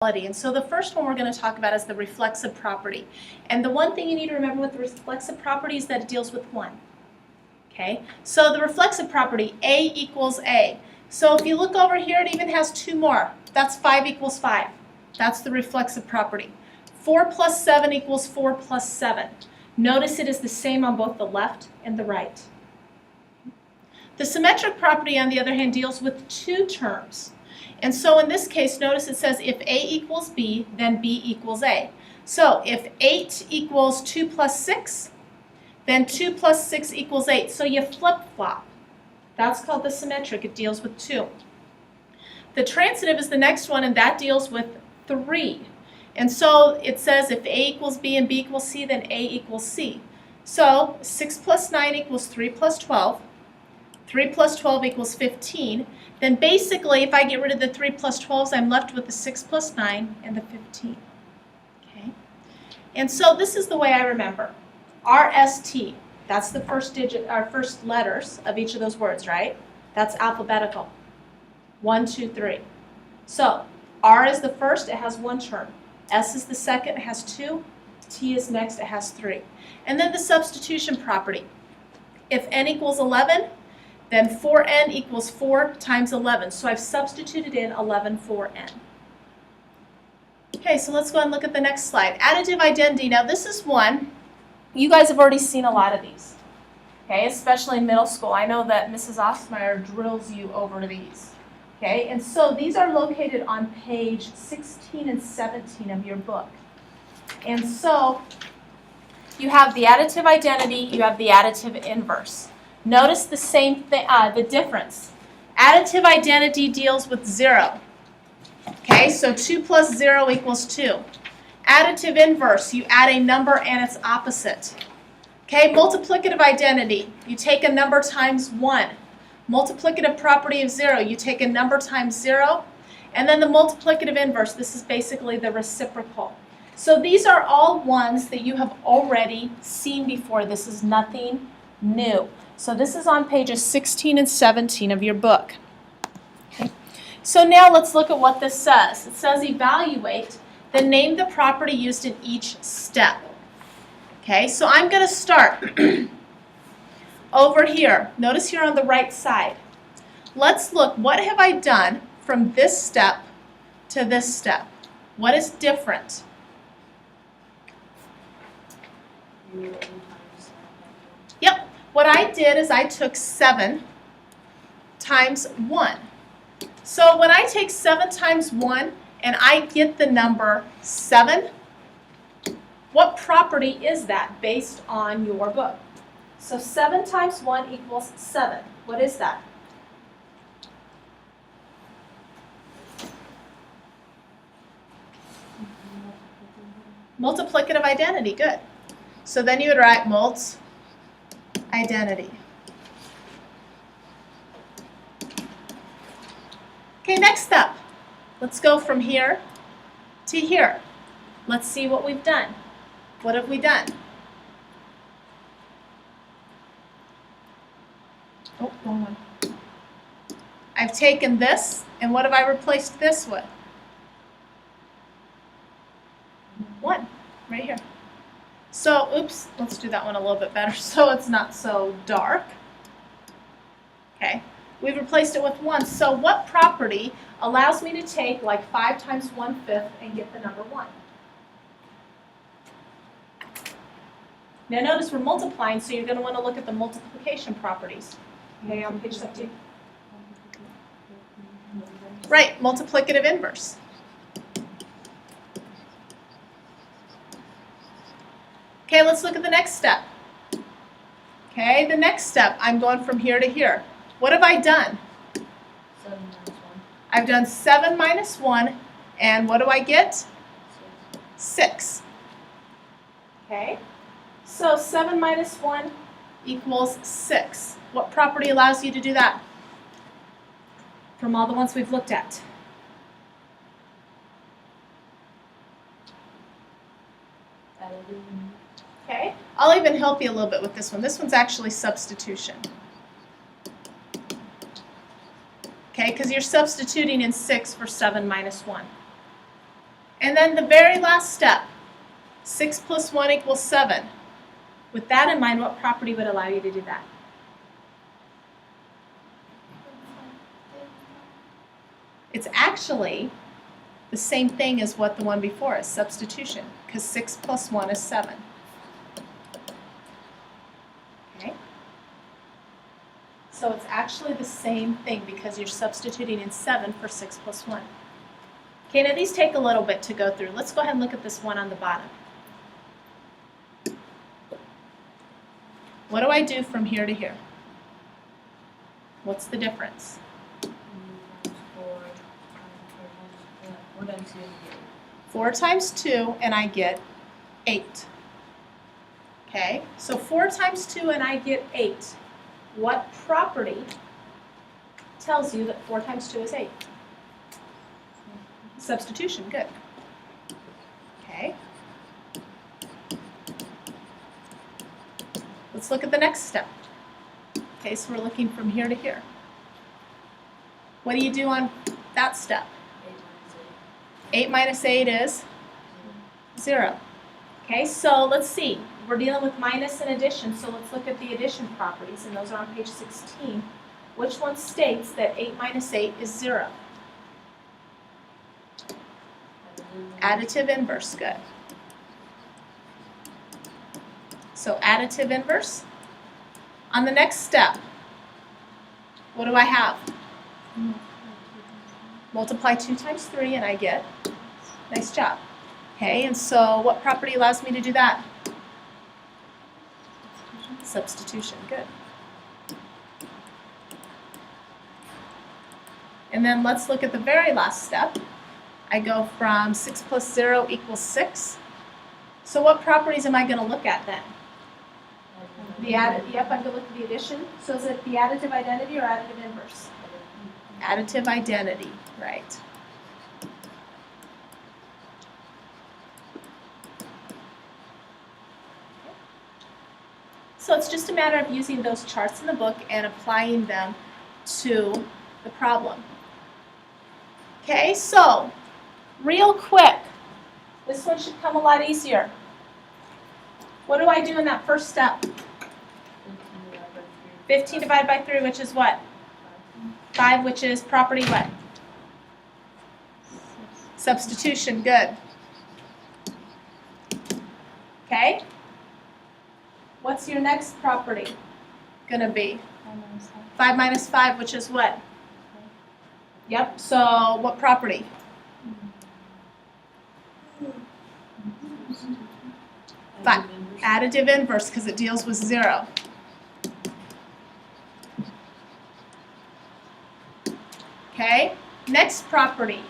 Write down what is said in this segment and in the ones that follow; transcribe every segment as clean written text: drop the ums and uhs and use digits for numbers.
And so the first one we're going to talk about is the reflexive property. And the one thing you need to remember with the reflexive property is that it deals with 1. Okay, so the reflexive property, A equals A. So if you look over here, it even has 2 more. That's 5 equals 5. That's the reflexive property. 4 plus 7 equals 4 plus 7. Notice it is the same on both the left and the right. The symmetric property, on the other hand, deals with 2 terms. And so in this case, notice it says if A equals B, then B equals A. So if 8 equals 2 plus 6, then 2 plus 6 equals 8. So you flip-flop. That's called the symmetric. It deals with 2. The transitive is the next one, and that deals with 3. And so it says if A equals B and B equals C, then A equals C. So 6 plus 9 equals 3 plus 12. 3 plus 12 equals 15. Then basically, if I get rid of the 3 plus 12s, I'm left with the 6 plus 9 and the 15. Okay? And so this is the way I remember. RST, that's the first digit, our first letters of each of those words, right? That's alphabetical. 1, 2, 3. So R is the first, it has 1 term. S is the second, it has 2. T is next, it has 3. And then the substitution property. If n equals 11, then 4n equals 4 times 11. So I've substituted in 11 for n. Okay, so let's go and look at the next slide. Additive identity. Now this is one, you guys have already seen a lot of these, okay, especially in middle school. I know that Mrs. Ostmeyer drills you over these. Okay, and so these are located on page 16 and 17 of your book. And so you have the additive identity, you have the additive inverse. Notice the same thing, the difference. Additive identity deals with 0. Okay, so 2 plus 0 equals 2. Additive inverse, you add a number and its opposite. Okay, multiplicative identity, you take a number times 1. Multiplicative property of 0, you take a number times 0. And then the multiplicative inverse, this is basically the reciprocal. So these are all ones that you have already seen before. This is nothing new. So this is on pages 16 and 17 of your book. Okay. So now let's look at what this says. It says evaluate, then name the property used in each step. Okay, so I'm going to start over here. Notice here on the right side. Let's look, what have I done from this step to this step? What is different? Yep. What I did is I took 7 times 1. So when I take 7 times 1 and I get the number 7, what property is that based on your book? So 7 times 1 equals 7. What is that? Multiplicative identity. Good. So then you would write mults identity. Okay, next up, let's go from here to here. Let's see what we've done. What have we done? Oh, wrong one. I've taken this, and what have I replaced this with? 1, right here. So, oops, let's do that one a little bit better so it's not so dark. Okay, we've replaced it with 1. So what property allows me to take like 5 times 1/5 and get the number 1? Now notice we're multiplying, so you're going to want to look at the multiplication properties. Okay, on page 17. Right, multiplicative inverse. Okay, let's look at the next step. Okay, the next step, I'm going from here to here. What have I done? 7 minus 1. I've done 7 minus 1, and what do I get? 6. Okay, so 7 minus 1 equals 6. What property allows you to do that? From all the ones we've looked at. Okay, I'll even help you a little bit with this one. This one's actually substitution. Okay, because you're substituting in 6 for 7 minus 1. And then the very last step, 6 plus 1 equals 7. With that in mind, what property would allow you to do that? It's actually the same thing as what the one before is, substitution, because 6 plus 1 is 7. Okay? So it's actually the same thing because you're substituting in 7 for 6 plus 1. Okay, now these take a little bit to go through. Let's go ahead and look at this one on the bottom. What do I do from here to here? What's the difference? 4 times 2 and I get 8. Okay, so 4 times 2 and I get 8. What property tells you that 4 times 2 is 8? Substitution, good. Okay. Let's look at the next step. Okay, so we're looking from here to here. What do you do on that step? 8 minus 8 is 0. Okay, so let's see. We're dealing with minus and addition, so let's look at the addition properties, and those are on page 16. Which one states that 8 minus 8 is 0? Additive inverse, good. So additive inverse. On the next step, what do I have? Multiply 2 times 3 and I get, nice job. Okay, and so what property allows me to do that? Substitution, good. And then let's look at the very last step. I go from 6 plus 0 equals 6. So what properties am I going to look at then? Yep, I'm going to look at the addition. So is it the additive identity or additive inverse? Additive identity, right. So it's just a matter of using those charts in the book and applying them to the problem. Okay, so real quick, this one should come a lot easier. What do I do in that first step? 15 divided by 3, which is what? 5, which is property what? Substitution, good. Okay? What's your next property going to be? 5 minus 5, which is what? Yep, so what property? Additive inverse, because it deals with 0. Okay, next property.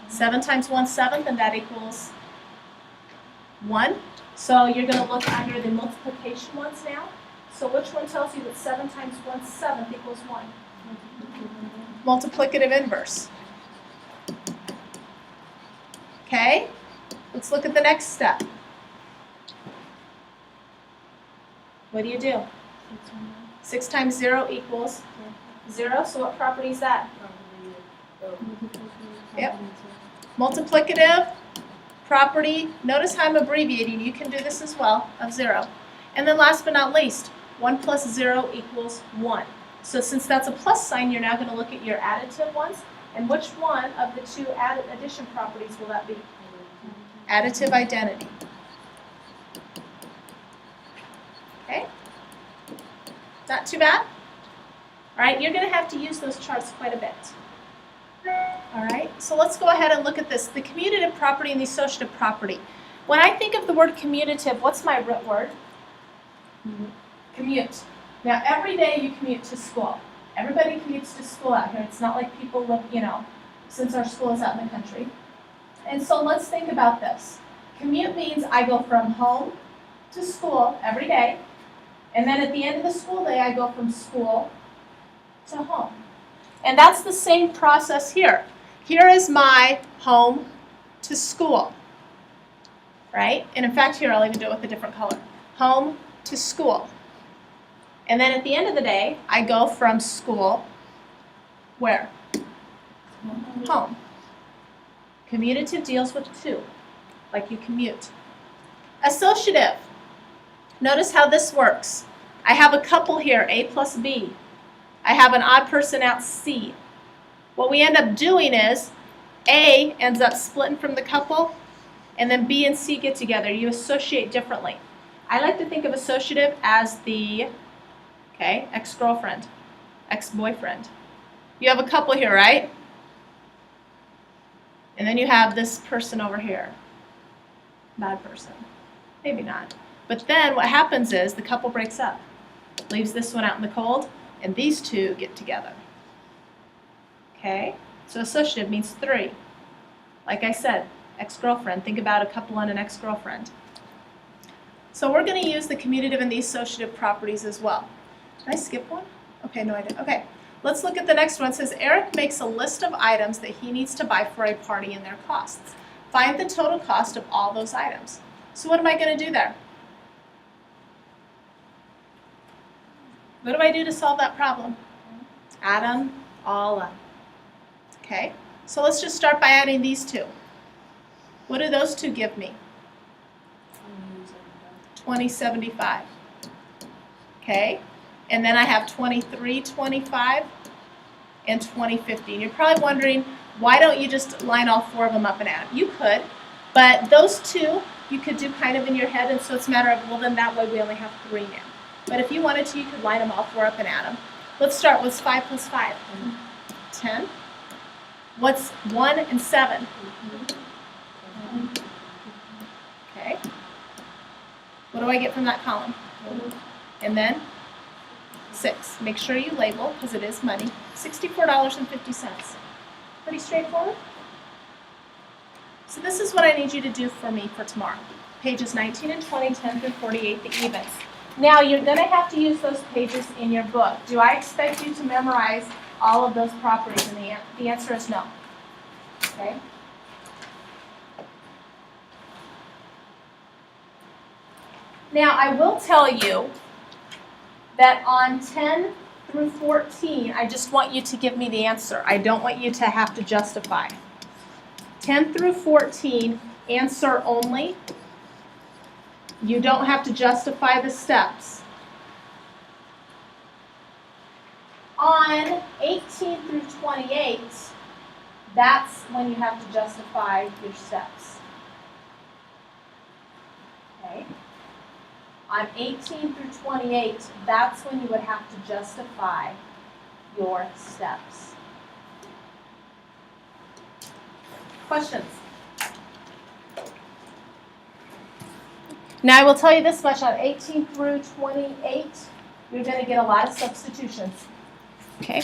7 times 1 7th, and that equals 1. So you're going to look under the multiplication ones now. So which one tells you that 7 times 1 7th equals 1? Multiplicative inverse. Okay, let's look at the next step. What do you do? 6 times 0 equals 0, so what property is that? Yep. Multiplicative property, notice how I'm abbreviating, you can do this as well, of 0. And then last but not least, 1 plus 0 equals 1. So since that's a plus sign, you're now going to look at your additive ones. And which one of the two addition properties will that be? Additive identity. Okay? Not too bad? All right, you're going to have to use those charts quite a bit. All right, so let's go ahead and look at this. The commutative property and the associative property. When I think of the word commutative, what's my root word? Commute. Now, every day you commute to school. Everybody commutes to school out here. It's not like people live, since our school is out in the country. And so let's think about this. Commute means I go from home to school every day, and then at the end of the school day, I go from school to home. And that's the same process here. Here is my home to school, right? And in fact, here I'll even do it with a different color. Home to school. And then at the end of the day, I go from school, where? Home. Commutative deals with two, like you commute. Associative. Notice how this works. I have a couple here, A plus B. I have an odd person out, C. What we end up doing is A ends up splitting from the couple, and then B and C get together. You associate differently. I like to think of associative as the, ex-girlfriend, ex-boyfriend. You have a couple here, right? And then you have this person over here. Bad person. Maybe not. But then what happens is the couple breaks up, leaves this one out in the cold, and these two get together. Okay? So associative means three. Like I said, ex-girlfriend. Think about a couple and an ex-girlfriend. So we're going to use the commutative and the associative properties as well. Did I skip one? Okay, no I didn't. Okay, let's look at the next one. It says Eric makes a list of items that he needs to buy for a party and their costs. Find the total cost of all those items. So what am I going to do there? What do I do to solve that problem? Add them all up. Okay, so let's just start by adding these two. What do those two give me? 2075. Okay, and then I have 2325 and 2050. And you're probably wondering, why don't you just line all four of them up and add them? You could, but those two you could do kind of in your head, and so it's a matter of, well, then that way we only have three now. But if you wanted to, you could line them all four up and add them. Let's start with 5 plus 5. 10. What's 1 and 7? Okay. What do I get from that column? And then 6. Make sure you label, because it is money. $64.50. Pretty straightforward. So this is what I need you to do for me for tomorrow. Pages 19 and 20, 10 through 48, the evens. Now you're going to have to use those pages in your book. Do I expect you to memorize all of those properties? And the answer is no. Okay? Now I will tell you that on 10 through 14, I just want you to give me the answer. I don't want you to have to justify. 10 through 14, answer only. You don't have to justify the steps. On 18 through 28, that's when you have to justify your steps. Okay? On 18 through 28, that's when you would have to justify your steps. Questions? Now I will tell you this much, on 18 through 28, you're going to get a lot of substitutions. Okay?